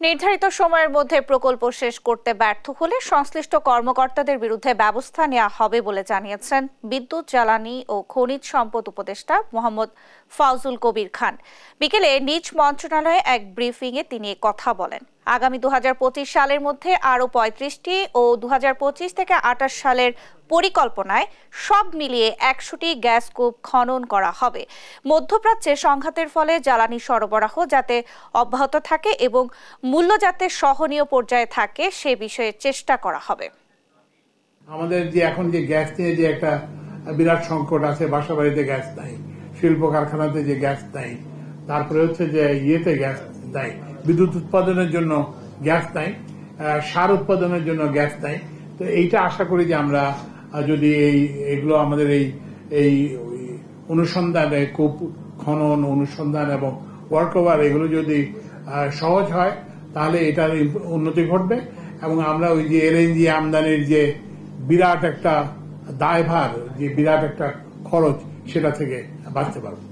নির্ধারিত সময়ের মধ্যে প্রকল্প শেষ করতে ব্যর্থ হলে সংশ্লিষ্ট কর্মকর্তাদের বিরুদ্ধে ব্যবস্থা নেওয়া হবে বলে জানিয়েছেন বিদ্যুৎ, জ্বালানি ও খনিজ সম্পদ উপদেষ্টা মোহাম্মদ ফাউজুল কবির খান। বিকেলে নিজ মন্ত্রণালয়ে এক ব্রিফিংয়ে তিনি কথা বলেন। আগামী 2025 সালের মধ্যে আরও 35টি ও 2025 থেকে 28 সালের পরিকল্পনায় সব মিলিয়ে 100টি গ্যাস কূপ খনন করা হবে। মধ্যপ্রাচ্যে সংঘাতের ফলে জ্বালানি সরবরাহ যাতে অব্যাহত থাকে এবং মূল্য যাতে সহনীয় পর্যায়ে থাকে সে বিষয়ে চেষ্টা করা হবে। আমাদের যে এখন যে গ্যাস নিয়ে যে একটা বিরাট সংকট আছে, বাসাবাড়িতে গ্যাস নাই, শিল্প কারখানাতে যে গ্যাস নাই, তারপরে হচ্ছে যে ইয়েতে গ্যাস নাই, বিদ্যুৎ উৎপাদনের জন্য গ্যাস নাই, সার উৎপাদনের জন্য গ্যাস নাই। তো এইটা আশা করি যে আমরা যদি এগুলো আমাদের এই অনুসন্ধানে কূপ খনন, অনুসন্ধান এবং ওয়ার্কওভার এগুলো যদি সহজ হয় তাহলে এটার উন্নতি ঘটবে এবং আমরা ওই যে এলএনজি আমদানির যে বিরাট একটা দায়ভার, যে বিরাট একটা খরচ, সেটা থেকে বাঁচতে পারবো।